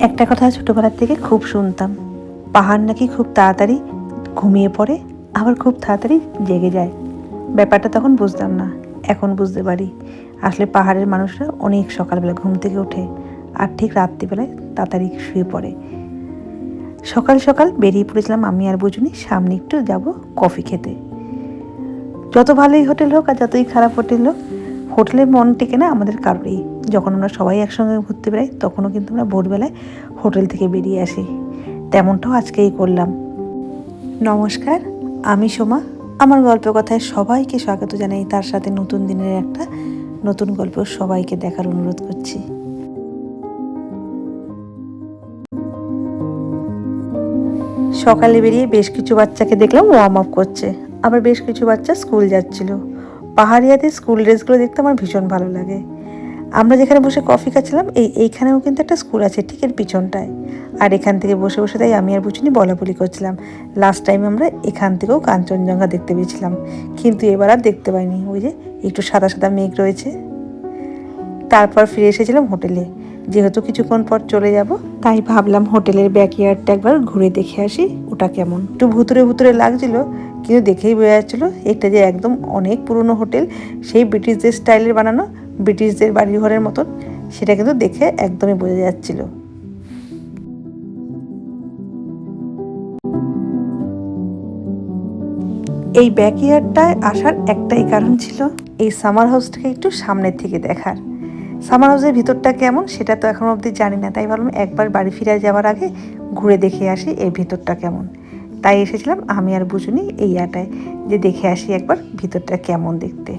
একটা কথা ছোটবেলার থেকে খুব শুনতাম, পাহাড় নাকি খুব তাড়াতাড়ি ঘুমিয়ে পড়ে, আবার খুব তাড়াতাড়ি জেগে যায়। ব্যাপারটা তখন বুঝতাম না, এখন বুঝতে পারি। আসলে পাহাড়ের মানুষরা অনেক সকালবেলা ঘুম থেকে ওঠে আর ঠিক রাত্রিবেলায় তাড়াতাড়ি শুয়ে পড়ে। সকাল সকাল বেরিয়ে পড়েছিলাম আমি আর বুঝুনি, সামনে একটু যাব কফি খেতে। যত ভালোই হোটেল হোক আর যতই খারাপ হোটেল হোক, হোটেলে মন টেকে না আমাদের কারোরই। যখন আমরা সবাই একসঙ্গে ঘুরতে বেড়াই তখনও কিন্তু আমরা ভোরবেলায় হোটেল থেকে বেরিয়ে আসি। তেমনটাও আজকেই করলাম। নমস্কার, আমি সোমা। আমার গল্প কথায় সবাইকে স্বাগত জানাই, তার সাথে নতুন দিনের একটা নতুন গল্প সবাইকে দেখার অনুরোধ করছি। সকালে বেরিয়ে বেশ কিছু বাচ্চাকে দেখলাম ওয়ার্ম আপ করছে, আবার বেশ কিছু বাচ্চা স্কুল যাচ্ছিল। পাহাড়িয়াদের স্কুল ড্রেসগুলো দেখতে আমার ভীষণ ভালো লাগে। আমরা যেখানে বসে কফি খাচ্ছিলাম এইখানেও কিন্তু একটা স্কুল আছে ঠিক এর পিছনটায়। আর এখান থেকে বসে বসে তাই আমি আর বুঝিনি বলাবলি করছিলাম। লাস্ট টাইম আমরা এখান থেকেও কাঞ্চনজঙ্ঘা দেখতে পেয়েছিলাম, কিন্তু এবার আর দেখতে পাইনি। ওই যে একটু সাদা সাদা মেঘ রয়েছে। তারপর ফিরে এসেছিলাম হোটেলে, যেহেতু কিছুক্ষণ পর চলে যাব, তাই ভাবলাম হোটেলের ব্যাকইয়ার্ডটা একবার ঘুরে দেখে আসি ওটা কেমন। একটু ভুতুরে ভুতুরে লাগছিল, কিন্তু দেখেই বোঝা যাচ্ছিলো এটা যে একদম অনেক পুরনো হোটেল, সেই ব্রিটিশদের স্টাইলের বানানো, ব্রিটিশদের বাড়িঘরের মতন। সেটা কিন্তু দেখে একদমই বোঝা যাচ্ছিল। এই ব্যাকইয়ার্ডটায় আসার একটাই কারণ ছিল, এই সামার হাউসটাকে একটু সামনের থেকে দেখার। সামার হাউসের ভিতরটা কেমন সেটা তো এখনো অবধি জানি না, তাই ভাবলাম একবার বাড়ি ফিরে যাওয়ার আগে ঘুরে দেখে আসি এর ভিতরটা কেমন। তাই এসেছিলাম আমি আর বুঝুনি এই আটায়, যে দেখে আসি একবার ভিতরটা কেমন দেখতে।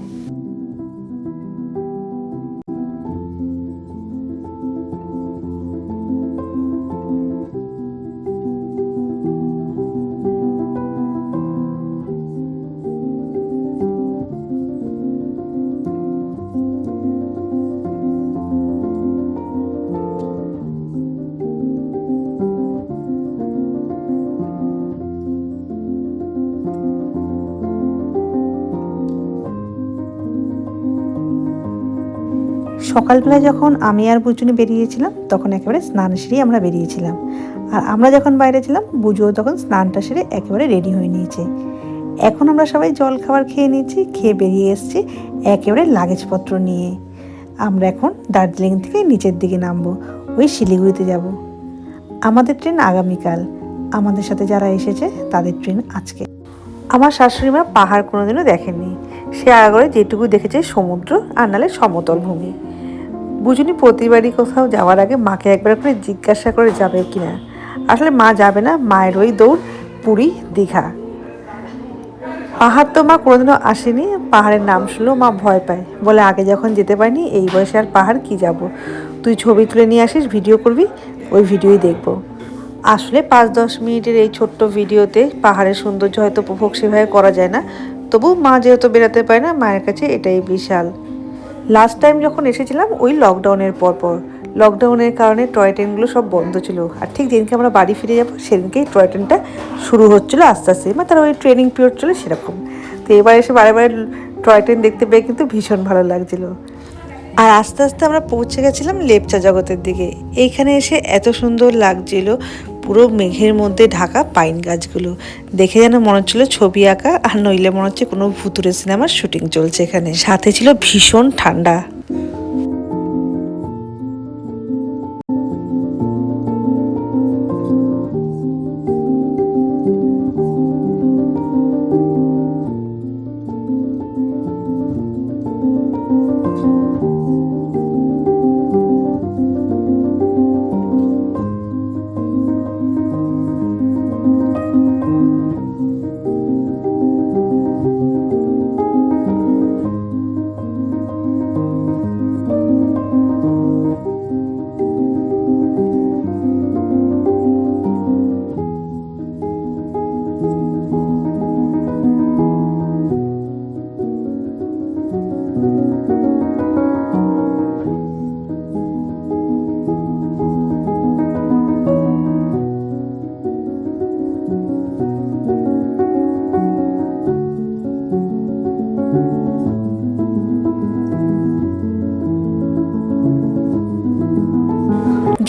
সকালবেলা যখন আমি আর বুঝুনি বেরিয়েছিলাম তখন একেবারে স্নান সেরেই আমরা বেরিয়েছিলাম। আর আমরা যখন বাইরে ছিলাম বুঝুও তখন স্নানটা সেরে একেবারে রেডি হয়ে নিয়েছে। এখন আমরা সবাই জল খাবার খেয়ে নিয়েছি, খেয়ে বেরিয়ে এসেছি একেবারে লাগেজপত্র নিয়ে। আমরা এখন দার্জিলিং থেকে নিচের দিকে নামবো, ওই শিলিগুড়িতে যাব। আমাদের ট্রেন আগামীকাল, আমাদের সাথে যারা এসেছে তাদের ট্রেন আজকে। আমার শাশুড়িমা পাহাড় কোনোদিনও দেখেনি, সে আগে যেটুকু দেখেছে সমুদ্র আর নাহলে সমতল ভূমি। বুঝুনি প্রতিবারই কোথাও যাওয়ার আগে মাকে একবার করে জিজ্ঞাসা করে যাবে কিনা। আসলে মা যাবে না, মায়ের ওই দৌড় পুরী দীঘা। পাহাড় তো মা কোনোদিনও আসেনি, পাহাড়ের নাম শুনলেও মা ভয় পায়, বলে আগে যখন যেতে পারিনি এই বয়সে আর পাহাড় কি যাব, তুই ছবি তুলে নিয়ে আসিস, ভিডিও করবি, ওই ভিডিওই দেখবো। আসলে 5-10 মিনিটের এই ছোট্ট ভিডিওতে পাহাড়ের সৌন্দর্য হয়তো উপভোগ সেভাবে করা যায় না, তবু মা যেহেতু বেরাতে পারে না, মায়ের কাছে এটাই বিশাল। লাস্ট টাইম যখন এসেছিলাম ওই লকডাউনের পরপর, লকডাউনের কারণে টয় ট্রেনগুলো সব বন্ধ ছিল। আর ঠিক যেদিনকে আমরা বাড়ি ফিরে যাবো সেদিনকেই টয় ট্রেনটা শুরু হচ্ছিলো আস্তে আস্তে, মানে তার ওই ট্রেনিং পিরিয়ড চলে সেরকম। তো এবার এসে বারে বারে টয় ট্রেন দেখতে পেয়ে কিন্তু ভীষণ ভালো লাগছিলো। আর আস্তে আস্তে আমরা পৌঁছে গেছিলাম লেপচা জগতের দিকে। এইখানে এসে এত সুন্দর লাগছিল, পুরো মেঘের মধ্যে ঢাকা পাইন গাছগুলো দেখে যেন মনে হচ্ছিল ছবি আঁকা, আর নইলে মনে হচ্ছে কোনো ভুতুরে সিনেমার শুটিং চলছে এখানে। সাথে ছিল ভীষণ ঠান্ডা।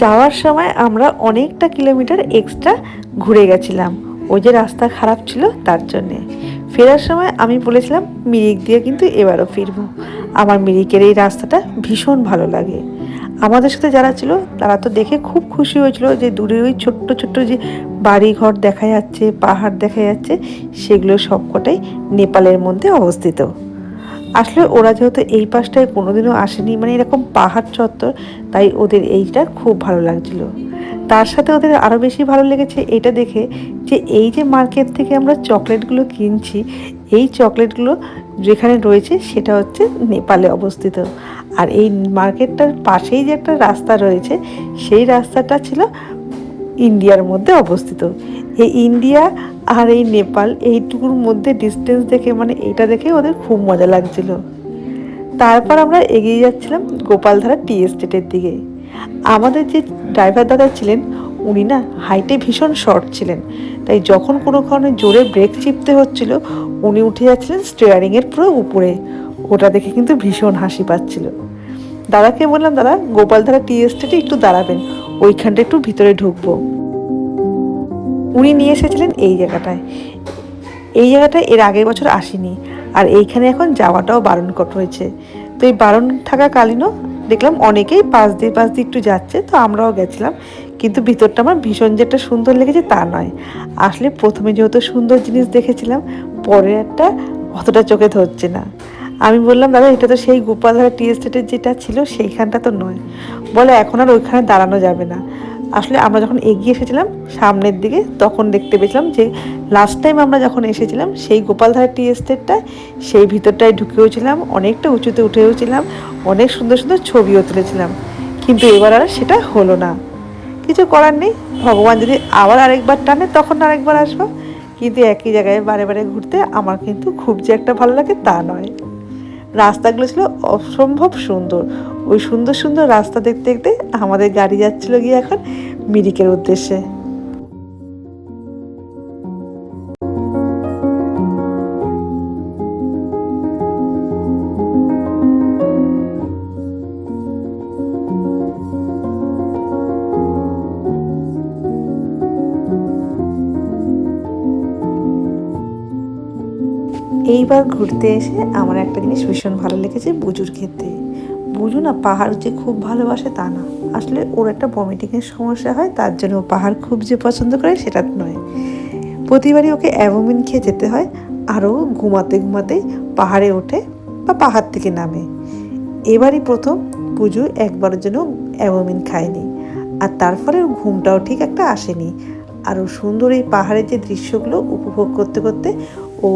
যাওয়ার সময় আমরা অনেকটা কিলোমিটার এক্সট্রা ঘুরে গেছিলাম, ওই যে রাস্তা খারাপ ছিল তার জন্যে। ফেরার সময় আমি বলেছিলাম মিরিক দিয়ে কিন্তু এবারও ফিরবো। আমার মিরিকের এই রাস্তাটা ভীষণ ভালো লাগে। আমাদের সাথে যারা ছিল তারা তো দেখে খুব খুশি হয়েছিল যে দূরে ওই ছোট্ট ছোট্ট যে বাড়ি ঘর দেখা যাচ্ছে, পাহাড় দেখা যাচ্ছে, সেগুলো সবকটাই নেপালের মধ্যে অবস্থিত। আসলে ওরা যেহেতু এই পাশটায় কোনোদিনও আসেনি, মানে এরকম পাহাড় চত্বর, তাই ওদের এইটা খুব ভালো লাগছিল। তার সাথে ওদের আরও বেশি ভালো লেগেছে এটা দেখে যে এই যে মার্কেট থেকে আমরা চকলেটগুলো কিনছি, এই চকলেটগুলো যেখানে রয়েছে সেটা হচ্ছে নেপালে অবস্থিত। আর এই মার্কেটটার পাশেই যে একটা রাস্তা রয়েছে, সেই রাস্তাটা ছিল ইন্ডিয়ার মধ্যে অবস্থিত। এই ইন্ডিয়া আর এই নেপাল এইটুকুর মধ্যে ডিস্টেন্স দেখে, মানে এটা দেখে ওদের খুব মজা লাগছিল। তারপর আমরা এগিয়ে যাচ্ছিলাম গোপালধারা টি এস্টেটের দিকে। আমাদের যে ড্রাইভার দাদা ছিলেন উনি না হাইটে ভীষণ শর্ট ছিলেন, তাই যখন কোনো কারণে জোরে ব্রেক চিপতে হচ্ছিল উনি উঠে যাচ্ছিলেন স্টিয়ারিংয়ের পুরো উপরে। ওটা দেখে কিন্তু ভীষণ হাসি পাচ্ছিল। দাদাকে বললাম, দাদা গোপালধারা টি এস্টেটে একটু দাঁড়াবেন, ওইখানটা একটু ভিতরে ঢুকবো। উনি নিয়ে এসেছিলেন এই জায়গাটায়। এই জায়গাটায় এর আগের বছর আসিনি, আর এইখানে এখন যাওয়াটাও বারণ করা হয়েছে। তো এই বারণ থাকাকালীনও দেখলাম অনেকেই পাশ দিয়ে একটু যাচ্ছে, তো আমরাও গেছিলাম। কিন্তু ভিতরটা আমার ভীষণ যে একটা সুন্দর লেগেছে তা নয়, আসলে প্রথমে যেহেতু সুন্দর জিনিস দেখেছিলাম, পরে একটা অতটা চোখে ধরছে না। আমি বললাম, দাদা এটা তো সেই গোপালধারা টি এস্টেটের যেটা ছিল সেইখানটা তো নয়। বলে এখন আর ওইখানে দাঁড়ানো যাবে না। আসলে আমরা যখন এগিয়ে এসেছিলাম সামনের দিকে, তখন দেখতে পেয়েছিলাম যে লাস্ট টাইম আমরা যখন এসেছিলাম সেই গোপালধারা টি এস্টেটটা, সেই ভিতরটায় ঢুকেওছিলাম, অনেকটা উঁচুতে উঠেওছিলাম, অনেক সুন্দর সুন্দর ছবিও তুলেছিলাম। কিন্তু এবার আর সেটা হলো না। কিছু করার নেই, ভগবান যদি আবার আরেকবার টানে তখন আরেকবার আসবো। কিন্তু একই জায়গায় বারে বারে ঘুরতে আমার কিন্তু খুব যে একটা ভালো লাগে তা নয়। রাস্তাগুলো ছিল অসম্ভব সুন্দর। ওই সুন্দর সুন্দর রাস্তা দেখতে দেখতে আমাদের গাড়ি যাচ্ছিল গিয়ে এখন মিরিকের উদ্দেশ্যে। এইবার ঘুরতে এসে আমার একটা জিনিস ভীষণ ভালো লেগেছে বুজুর ক্ষেত্রে। বুজু না পাহাড় যে খুব ভালোবাসে তা না, আসলে ওর একটা ভমিটিংয়ের সমস্যা হয়, তার জন্য ও পাহাড় খুব যে পছন্দ করে সেটা নয়। প্রতিবারই ওকে অ্যাভোমিন খেয়ে যেতে হয়, আরও ঘুমাতে ঘুমাতে পাহাড়ে ওঠে বা পাহাড় থেকে নামে। এবারই প্রথম বুজু একবারের জন্য অ্যাভোমিন খায়নি, আর তারপরে ঘুমটাও ঠিক একটা আসেনি। আরও সুন্দর এই পাহাড়ের যে দৃশ্যগুলো উপভোগ করতে করতে ও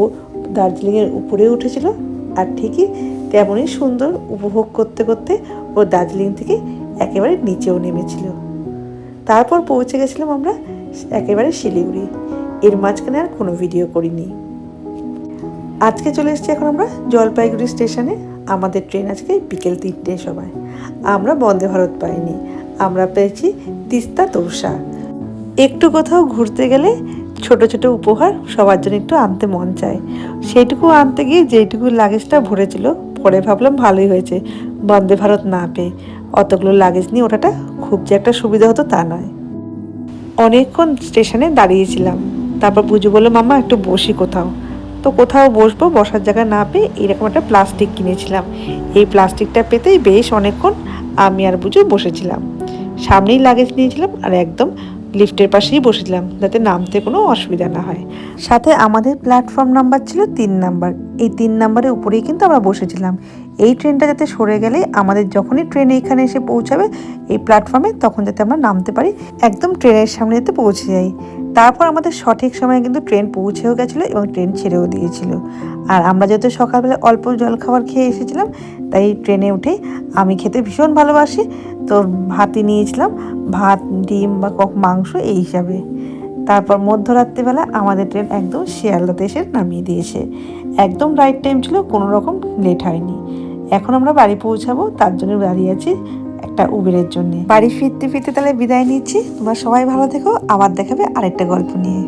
দার্জিলিংয়ের উপরে উঠেছিল, আর ঠিকই তেমনই সুন্দর উপভোগ করতে করতে ও দার্জিলিং থেকে একেবারে নিচেও নেমেছিল। তারপর পৌঁছে গেছিলাম আমরা একেবারে শিলিগুড়ি। এর মাঝখানে আর কোনো ভিডিও করিনি। আজকে চলে এসেছি এখন আমরা জলপাইগুড়ি স্টেশনে। আমাদের ট্রেন আজকে বিকেল 3টের সময়। আমরা বন্দে ভারত পাইনি, আমরা পেয়েছি তিস্তা তোরসা। একটু কোথাও ঘুরতে গেলে ছোট ছোট উপহার সবার জন্য একটু আনতে মন চায়। সেইটুকু আনতে গিয়ে যেইটুকু লাগেজটা ভরেছিল, পরে ভাবলাম ভালোই হয়েছে বন্দে ভারত না পেয়ে। অতগুলো লাগেজ নিয়ে ওঠাটা খুব যে একটা সুবিধা হতো তা নয়। অনেকক্ষণ স্টেশনে দাঁড়িয়েছিলাম, তারপর বুঝু বললো, মামা একটু বসি কোথাও। তো কোথাও বসবো, বসার জায়গা না পেয়ে এরকম একটা প্লাস্টিক কিনেছিলাম। এই প্লাস্টিকটা পেতেই বেশ অনেকক্ষণ আমি আর বুঝু বসেছিলাম। সামনেই লাগেজ নিয়েছিলাম আর একদম লিফটের পাশেই বসেছিলাম, যাতে নামতে কোনো অসুবিধা না হয়। সাথে আমাদের প্ল্যাটফর্ম নাম্বার ছিল 3 নাম্বার। এই 3 নাম্বারের উপরেই কিন্তু আমরা বসেছিলাম। এই ট্রেনটা যাতে সরে গেলে আমাদের যখনই ট্রেন এইখানে এসে পৌঁছাবে এই প্ল্যাটফর্মে, তখন যাতে আমরা নামতে পারি, একদম ট্রেনের সামনে যাতে পৌঁছে যাই। তারপর আমাদের সঠিক সময়ে কিন্তু ট্রেন পৌঁছেও গেছিলো এবং ট্রেন ছেড়েও দিয়েছিল। আর আমরা যেহেতু সকালবেলা অল্প জলখাবার খেয়ে এসেছিলাম, তাই ট্রেনে উঠে আমি খেতে ভীষণ ভালোবাসি, তো ভাতই নিয়েছিলাম, ভাত ডিম বা মাংস এই হিসাবে। তারপর মধ্যরাত্রিবেলা আমাদের ট্রেন একদম শিয়ালদাতে এসে নামিয়ে দিয়েছে। একদম রাইট টাইম ছিল, কোনো রকম লেট হয়নি। এখন আমরা বাড়ি পৌঁছাবো, তার জন্য দাঁড়িয়ে আছি একটা উবেরের জন্য। বাড়ি ফিরতে ফিরতে তাহলে বিদায় নিচ্ছি। তোমরা সবাই ভালো থেকো, আবার দেখাবে আরেকটা গল্প নিয়ে।